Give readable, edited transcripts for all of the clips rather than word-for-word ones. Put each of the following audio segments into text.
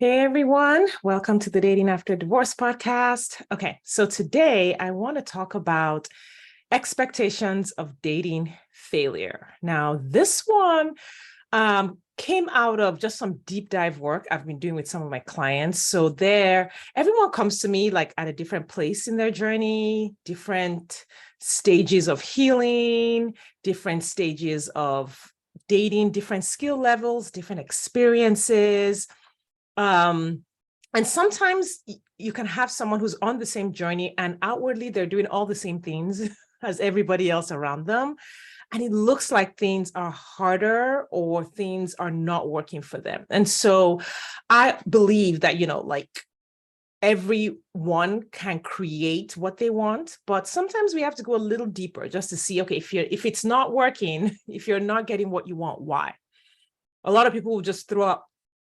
Hey everyone, welcome to the Dating After Divorce podcast. Okay, so today I want to talk about expectations of dating failure. Now, this one came out of just some deep dive work I've been doing with some of my clients. So everyone comes to me like at a different place in their journey, different stages of healing, different stages of dating, different skill levels, different experiences. Um, and sometimes you can have someone who's on the same journey and outwardly they're doing all the same things as everybody else around them. And it looks like things are harder or things are not working for them. And so I believe that, like everyone can create what they want, but sometimes we have to go a little deeper just to see, okay, if it's not working, if you're not getting what you want, why? A lot of people will just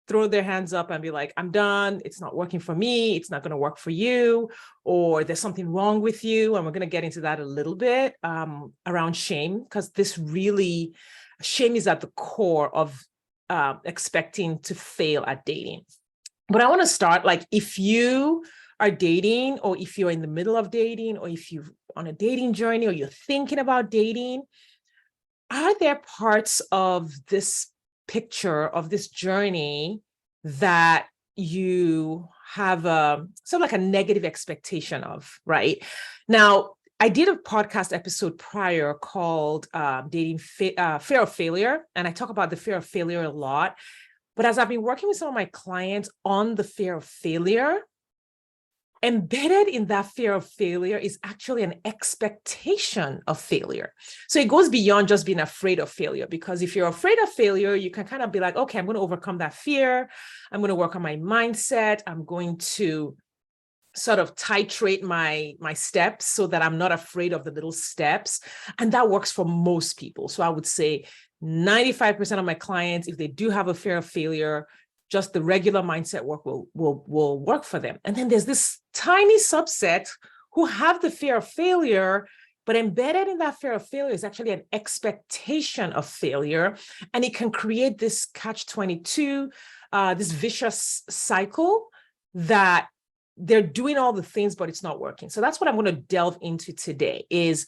throw their hands up and be like, I'm done. It's not working for me. It's not going to work for you, or there's something wrong with you. And we're going to get into that a little bit around shame, because shame is at the core of expecting to fail at dating. But I want to start, like, if you are dating, or if you're in the middle of dating, or if you're on a dating journey, or you're thinking about dating, are there parts of this picture, of this journey, that you have sort of like a negative expectation of, right? Now, I did a podcast episode prior called Fear of Failure, and I talk about the fear of failure a lot. But as I've been working with some of my clients on the fear of failure, embedded in that fear of failure is actually an expectation of failure. So it goes beyond just being afraid of failure, because if you're afraid of failure, you can kind of be like, okay, I'm going to overcome that fear. I'm going to work on my mindset. I'm going to sort of titrate my steps so that I'm not afraid of the little steps. And that works for most people. So I would say 95% of my clients, if they do have a fear of failure, just the regular mindset work will work for them. And then there's this tiny subset who have the fear of failure, but embedded in that fear of failure is actually an expectation of failure. And it can create this catch-22, this vicious cycle that they're doing all the things, but it's not working. So that's what I'm going to delve into today, is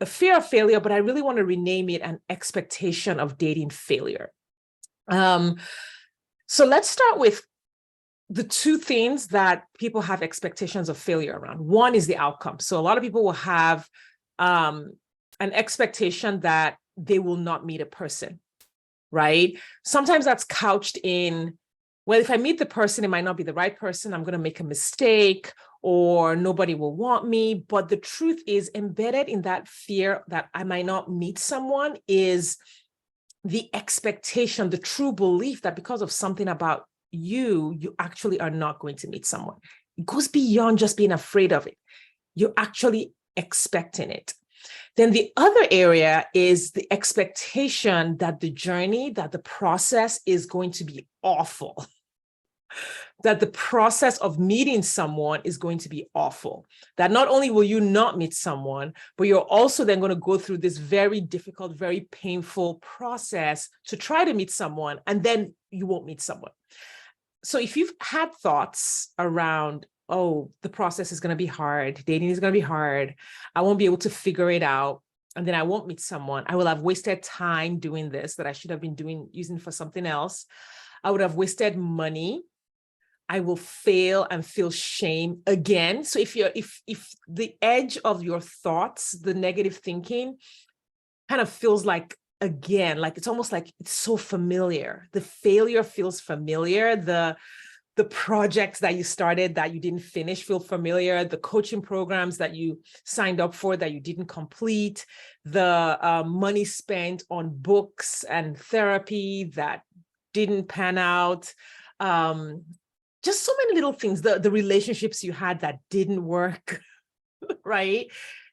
a fear of failure, but I really want to rename it an expectation of dating failure. So let's start with the two things that people have expectations of failure around. One is the outcome. So a lot of people will have an expectation that they will not meet a person, right? Sometimes that's couched in, well, if I meet the person, it might not be the right person. I'm going to make a mistake, or nobody will want me. But the truth is, embedded in that fear that I might not meet someone is the expectation, the true belief that because of something about you actually are not going to meet someone. It goes beyond just being afraid of it. You're actually expecting it. Then the other area is the expectation that the journey, that the process is going to be awful. That the process of meeting someone is going to be awful. That not only will you not meet someone, but you're also then going to go through this very difficult, very painful process to try to meet someone, and then you won't meet someone. So if you've had thoughts around, oh, the process is going to be hard, dating is going to be hard, I won't be able to figure it out, and then I won't meet someone, I will have wasted time doing this that I should have been using for something else, I would have wasted money, I will fail and feel shame again. So if the edge of your thoughts, the negative thinking, kind of feels like, again, like it's almost like it's so familiar. The failure feels familiar. The projects that you started that you didn't finish feel familiar. The coaching programs that you signed up for that you didn't complete. The money spent on books and therapy that didn't pan out. Just so many little things, the relationships you had that didn't work, right?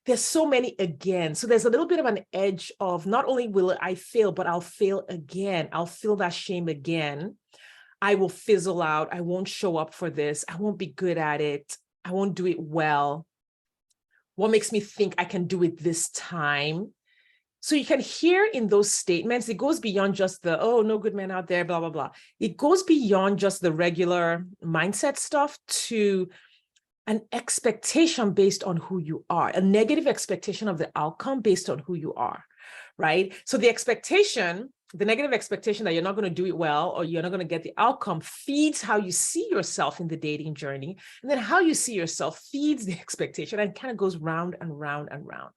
There's so many again. So there's a little bit of an edge of not only will I fail, but I'll fail again. I'll feel that shame again. I will fizzle out. I won't show up for this. I won't be good at it. I won't do it well. What makes me think I can do it this time? So you can hear in those statements, it goes beyond just the, oh, no good men out there, blah, blah, blah. It goes beyond just the regular mindset stuff to an expectation based on who you are, a negative expectation of the outcome based on who you are, right? So the negative expectation that you're not going to do it well, or you're not going to get the outcome, feeds how you see yourself in the dating journey. And then how you see yourself feeds the expectation, and kind of goes round and round and round.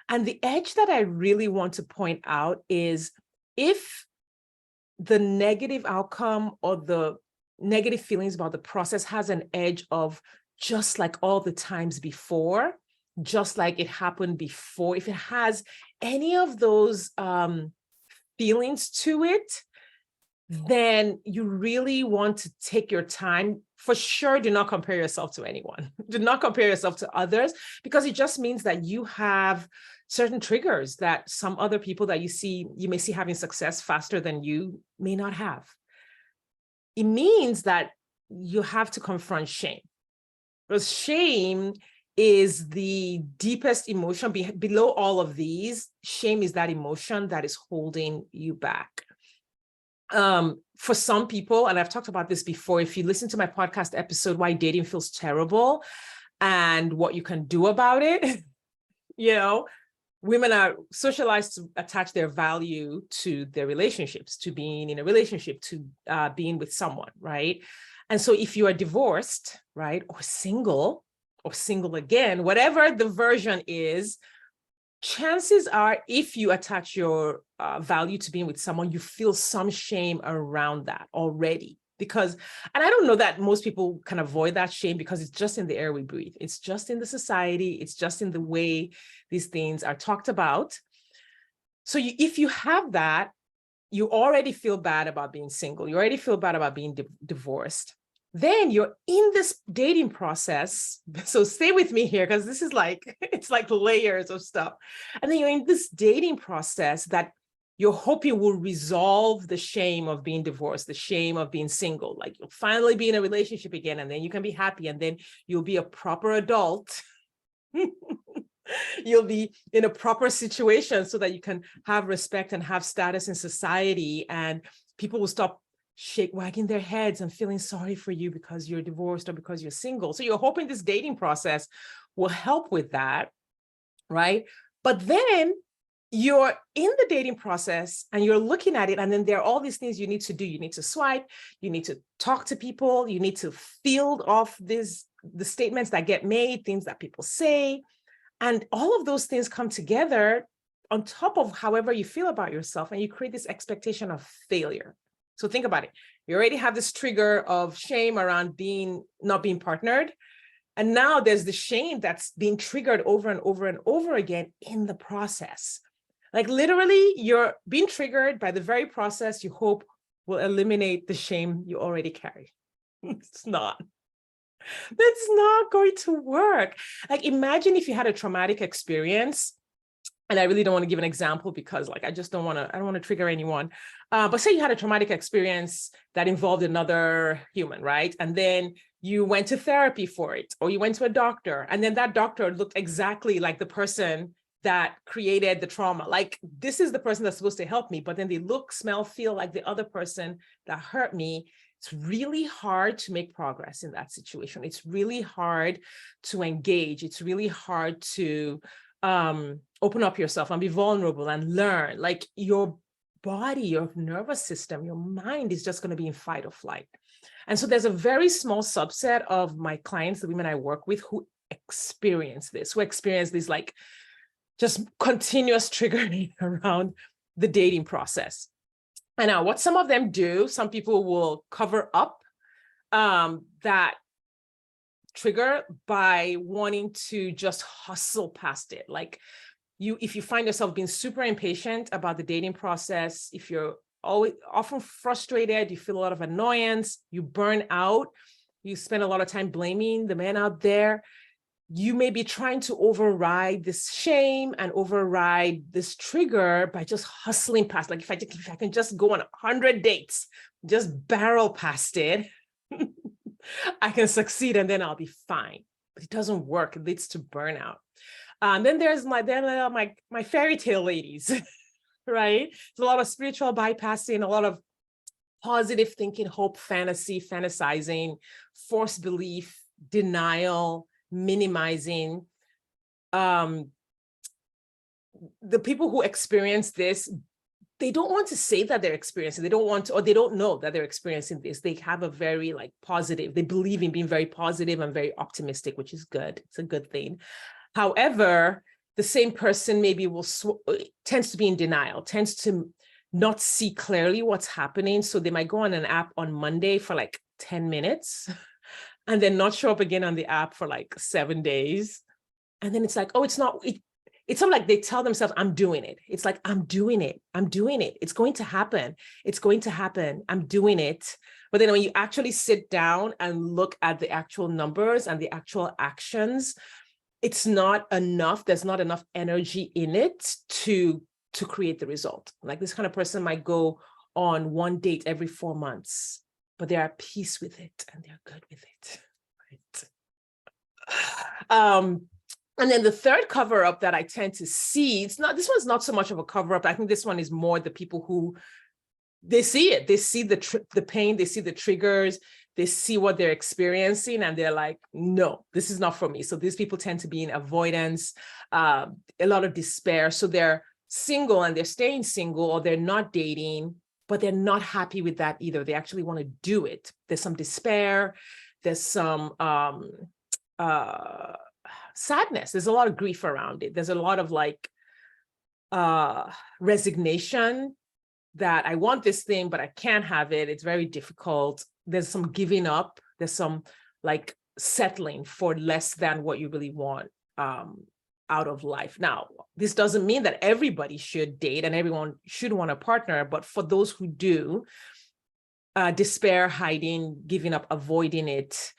And the edge that I really want to point out is, if the negative outcome or the negative feelings about the process has an edge of just like all the times before, just like it happened before, if it has any of those feelings to it, then you really want to take your time. For sure, do not compare yourself to anyone. Do not compare yourself to others, because it just means that you have certain triggers that some other people that you may see having success faster than you may not have. It means that you have to confront shame, because shame is the deepest emotion. Below all of these, shame is that emotion that is holding you back. For some people, and I've talked about this before, if you listen to my podcast episode, Why Dating Feels Terrible and What You Can Do About It, women are socialized to attach their value to their relationships, to being in a relationship, to being with someone, right? And so if you are divorced, right, or single again, whatever the version is, chances are, if you attach your value to being with someone, you feel some shame around that already. And I don't know that most people can avoid that shame, because it's just in the air we breathe. It's just in the society. It's just in the way these things are talked about. So if you have that, you already feel bad about being single. You already feel bad about being divorced. Then you're in this dating process. So stay with me here, because this is it's like layers of stuff. And then you're in this dating process that you're hoping will resolve the shame of being divorced, the shame of being single. Like, you'll finally be in a relationship again, and then you can be happy, and then you'll be a proper adult. You'll be in a proper situation so that you can have respect and have status in society, and people will stop wagging their heads and feeling sorry for you because you're divorced or because you're single. So you're hoping this dating process will help with that, right? But then you're in the dating process and you're looking at it, and then there are all these things you need to do. You need to swipe, you need to talk to people, you need to field off the statements that get made, things that people say. And all of those things come together on top of however you feel about yourself, and you create this expectation of failure. So think about it. You already have this trigger of shame around not being partnered. And now there's the shame that's being triggered over and over and over again in the process. Like, literally, you're being triggered by the very process you hope will eliminate the shame you already carry. It's not. That's not going to work. Like, imagine if you had a traumatic experience. And I really don't want to give an example, because I don't want to trigger anyone. But say you had a traumatic experience that involved another human, right? And then you went to therapy for it, or you went to a doctor, and then that doctor looked exactly like the person that created the trauma. Like, this is the person that's supposed to help me, but then they look, smell, feel like the other person that hurt me. It's really hard to make progress in that situation. It's really hard to engage. It's really hard to open up yourself and be vulnerable and learn. Like, your body, your nervous system, your mind is just going to be in fight or flight. And so there's a very small subset of my clients, the women I work with, who experience this, like just continuous triggering around the dating process. And now what some of them do, some people will cover up that trigger by wanting to just hustle past it. Like, if you find yourself being super impatient about the dating process, if you're often frustrated, you feel a lot of annoyance, you burn out, you spend a lot of time blaming the men out there, you may be trying to override this shame and override this trigger by just hustling past. Like, if I can just go on 100 dates, just barrel past it, I can succeed and then I'll be fine. But it doesn't work. It leads to burnout. Then there's my fairy tale ladies, right? There's a lot of spiritual bypassing, a lot of positive thinking, hope, fantasy, fantasizing, forced belief, denial, minimizing. The people who experience this, they don't want to say that they're experiencing, they don't want to, or they don't know that they're experiencing this. They have a very like positive, they believe in being very positive and very optimistic, which is good. It's a good thing. However, the same person maybe tends to be in denial, tends to not see clearly what's happening. So they might go on an app on Monday for like 10 minutes and then not show up again on the app for like 7 days. And then it's like, oh, it's not like they tell themselves, I'm doing it. It's like, I'm doing it. It's going to happen. I'm doing it. But then when you actually sit down and look at the actual numbers and the actual actions, it's not enough. There's not enough energy in it to create the result. Like this kind of person might go on one date every 4 months, but they're at peace with it and they're good with it. Right. And then the third cover up that I tend to see, this one's not so much of a cover up. I think this one is more the people who they see it. They see the pain, they see the triggers, they see what they're experiencing, and they're like, no, this is not for me. So these people tend to be in avoidance, a lot of despair. So they're single and they're staying single, or they're not dating, but they're not happy with that either. They actually want to do it. There's some despair. There's some sadness. There's a lot of grief around it. There's a lot of like resignation that I want this thing, but I can't have it. It's very difficult. There's some giving up. There's some like settling for less than what you really want out of life. Now, this doesn't mean that everybody should date and everyone should want a partner, but for those who do, despair, hiding, giving up, avoiding it,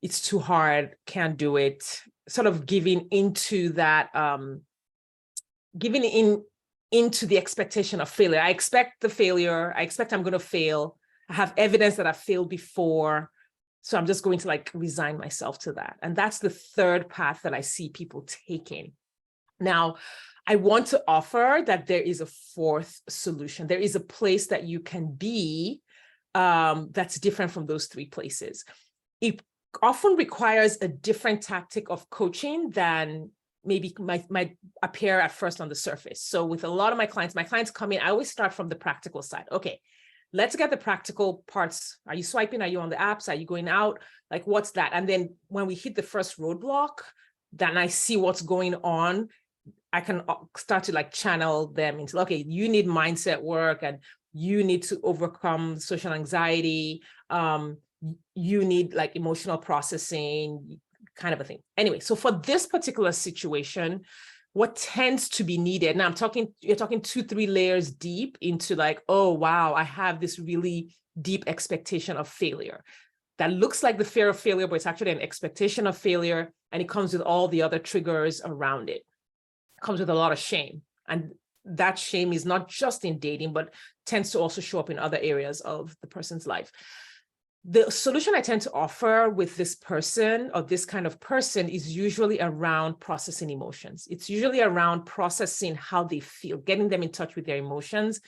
it's too hard, can't do it, sort of giving into that, into the expectation of failure. I expect the failure. I expect I'm going to fail. I have evidence that I've failed before. So I'm just going to like resign myself to that. And that's the third path that I see people taking. Now, I want to offer that there is a fourth solution. There is a place that you can be that's different from those three places. It often requires a different tactic of coaching than maybe might appear at first on the surface. So with a lot of my clients come in, I always start from the practical side. Okay, let's get the practical parts. Are you swiping? Are you on the apps? Are you going out? Like, what's that? And then when we hit the first roadblock, then I see what's going on. I can start to like channel them into, okay, you need mindset work and you need to overcome social anxiety. You need like emotional processing, kind of a thing. Anyway, so for this particular situation, what tends to be needed, now you're talking 2-3 layers deep into like, oh, wow, I have this really deep expectation of failure that looks like the fear of failure, but it's actually an expectation of failure. And it comes with all the other triggers around it. It comes with a lot of shame. And that shame is not just in dating, but tends to also show up in other areas of the person's life. The solution I tend to offer with this person or this kind of person is usually around processing emotions. It's usually around processing how they feel, getting them in touch with their emotions,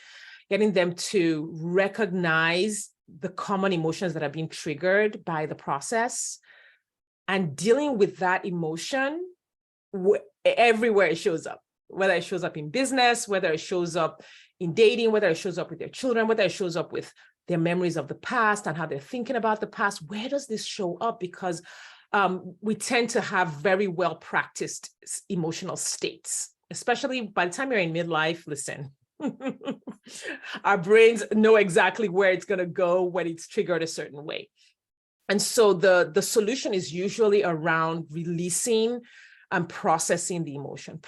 getting them to recognize the common emotions that are being triggered by the process, and dealing with that emotion everywhere it shows up, whether it shows up in business, whether it shows up in dating, whether it shows up with their children, whether it shows up with their memories of the past and how they're thinking about the past. Where does this show up? Because we tend to have very well practiced emotional states, especially by the time you're in midlife. Listen, our brains know exactly where it's going to go when it's triggered a certain way. And so the solution is usually around releasing and processing the emotion,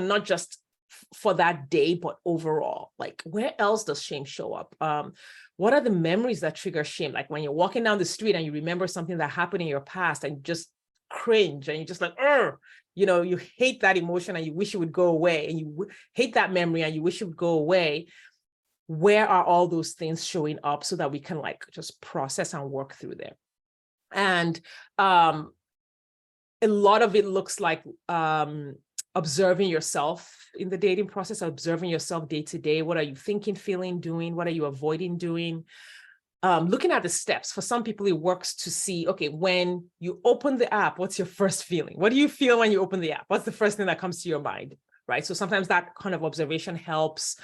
not just for that day, but overall. Like, where else does shame show up? What are the memories that trigger shame? Like when you're walking down the street and you remember something that happened in your past and you just cringe and you're just like, you hate that emotion and you wish it would go away, and you hate that memory and you wish it would go away. Where are all those things showing up so that we can like just process and work through them? And a lot of it looks like observing yourself in the dating process, observing yourself day to day. What are you thinking, feeling, doing? What are you avoiding doing? Looking at the steps. For some people, it works to see, okay, when you open the app, what's your first feeling? What do you feel when you open the app? What's the first thing that comes to your mind, right? So sometimes that kind of observation helps,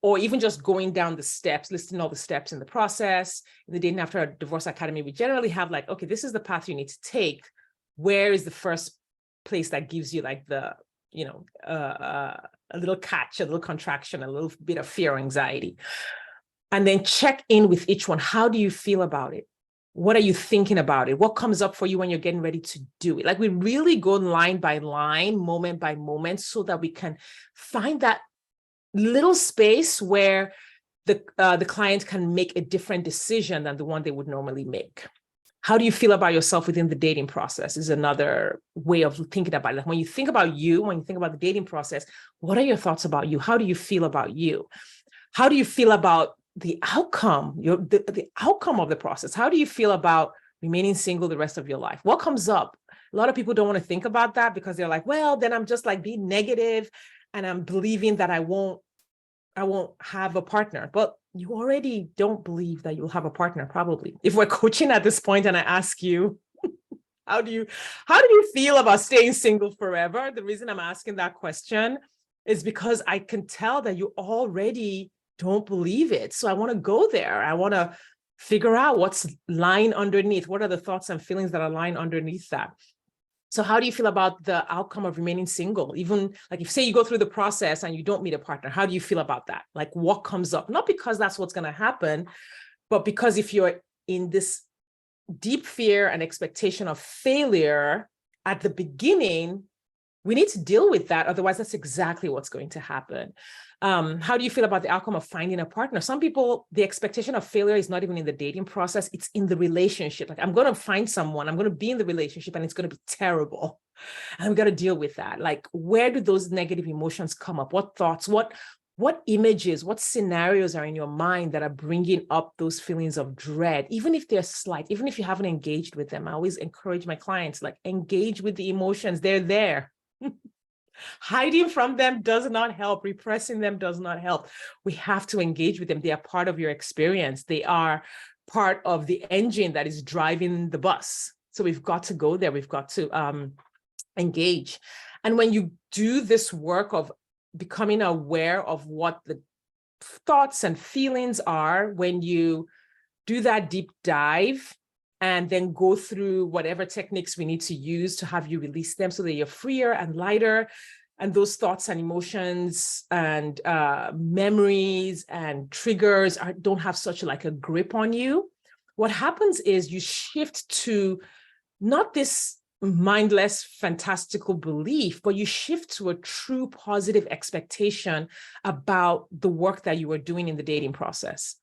or even just going down the steps, listing all the steps in the process. In the Dating After a Divorce Academy, we generally have like, okay, this is the path you need to take. Where is the first place that gives you like the, a little catch, a little contraction, a little bit of fear or anxiety? And then check in with each one. How do you feel about it? What are you thinking about it? What comes up for you when you're getting ready to do it? Like, we really go line by line, moment by moment, so that we can find that little space where the client can make a different decision than the one they would normally make. How do you feel about yourself within the dating process is another way of thinking about it. Like, when you think about you, when you think about the dating process, what are your thoughts about you? How do you feel about you? How do you feel about the outcome, the outcome of the process? How do you feel about remaining single the rest of your life? What comes up? A lot of people don't want to think about that because they're like, well, then I'm just like being negative and I'm believing that I won't have a partner. But you already don't believe that you'll have a partner, probably. If we're coaching at this point and I ask you, how do you feel about staying single forever? The reason I'm asking that question is because I can tell that you already don't believe it. So I want to go there. I want to figure out what's lying underneath. What are the thoughts and feelings that are lying underneath that? So how do you feel about the outcome of remaining single? Even like, if say you go through the process and you don't meet a partner, how do you feel about that? Like, what comes up? Not because that's what's going to happen, but because if you're in this deep fear and expectation of failure at the beginning, we need to deal with that. Otherwise, that's exactly what's going to happen. How do you feel about the outcome of finding a partner? Some people, the expectation of failure is not even in the dating process. It's in the relationship. Like, I'm going to find someone, I'm going to be in the relationship, and it's going to be terrible. And I've got to deal with that. Like, where do those negative emotions come up? What thoughts, what images, what scenarios are in your mind that are bringing up those feelings of dread, even if they're slight, even if you haven't engaged with them? I always encourage my clients, like, engage with the emotions. They're there. Hiding from them does not help. Repressing them does not help. We have to engage with them. They are part of your experience. They are part of the engine that is driving the bus. So we've got to go there. We've got to engage. And when you do this work of becoming aware of what the thoughts and feelings are, when you do that deep dive, and then go through whatever techniques we need to use to have you release them so that you're freer and lighter, and those thoughts and emotions and memories and triggers don't have such like a grip on you. What happens is you shift to not this mindless, fantastical belief, but you shift to a true positive expectation about the work that you are doing in the dating process.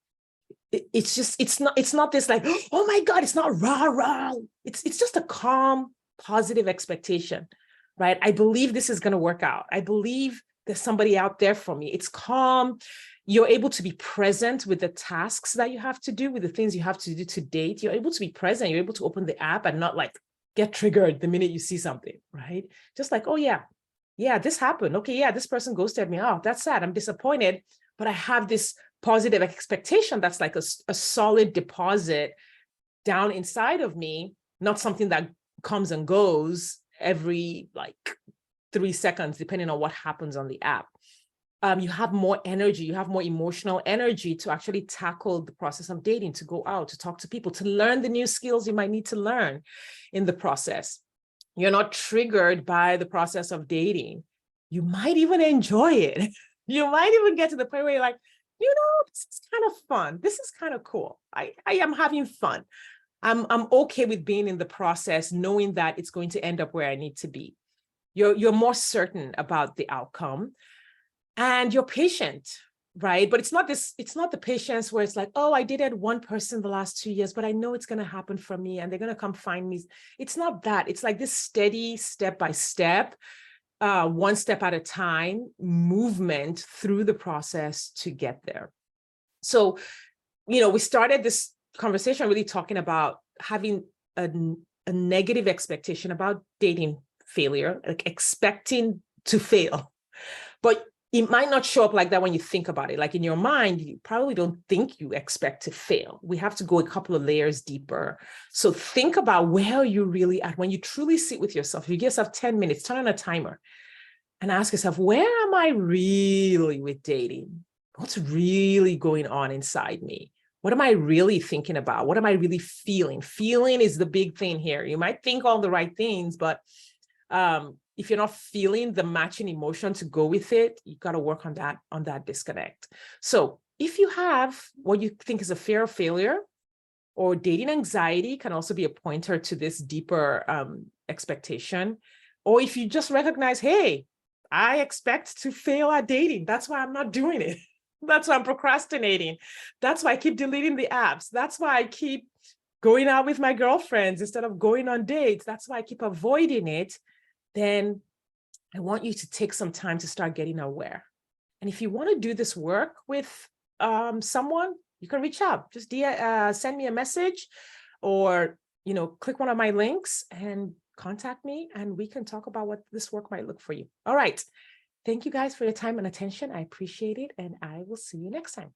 It's not this like, oh my God, it's not rah. It's just a calm, positive expectation, right? I believe this is going to work out. I believe there's somebody out there for me. It's calm. You're able to be present with the tasks that you have to do, with the things you have to do to date. You're able to be present. You're able to open the app and not like get triggered the minute you see something, right? Just like, oh yeah, this happened. Okay, yeah, this person ghosted me. Oh, that's sad. I'm disappointed, but I have this positive expectation that's like a solid deposit down inside of me, not something that comes and goes every like 3 seconds, depending on what happens on the app. You have more energy, you have more emotional energy to actually tackle the process of dating, to go out, to talk to people, to learn the new skills you might need to learn in the process. You're not triggered by the process of dating. You might even enjoy it. You might even get to the point where you're like, this is kind of fun. This is kind of cool. I am having fun. I'm okay with being in the process, knowing that it's going to end up where I need to be. You're more certain about the outcome, and you're patient, right? But it's not the patience where it's like, oh, I dated one person the last 2 years, but I know it's going to happen for me and they're going to come find me. It's not that. It's like this steady step by step, one step at a time movement through the process to get there. So, we started this conversation really talking about having a a negative expectation about dating failure, like expecting to fail. But it might not show up like that when you think about it. Like in your mind, you probably don't think you expect to fail. We have to go a couple of layers deeper. So think about where you're really at when you truly sit with yourself. If you give yourself 10 minutes, turn on a timer and ask yourself, where am I really with dating? What's really going on inside me? What am I really thinking about? What am I really feeling? Feeling is the big thing here. You might think all the right things, but if you're not feeling the matching emotion to go with it, you got to work on that disconnect. So if you have what you think is a fear of failure, or dating anxiety can also be a pointer to this deeper expectation. Or if you just recognize, hey, I expect to fail at dating. That's why I'm not doing it. That's why I'm procrastinating. That's why I keep deleting the apps. That's why I keep going out with my girlfriends instead of going on dates. That's why I keep avoiding it. Then I want you to take some time to start getting aware. And if you want to do this work with someone, you can reach out. Just send me a message, or click one of my links and contact me, and we can talk about what this work might look for you. All right. Thank you guys for your time and attention. I appreciate it, and I will see you next time.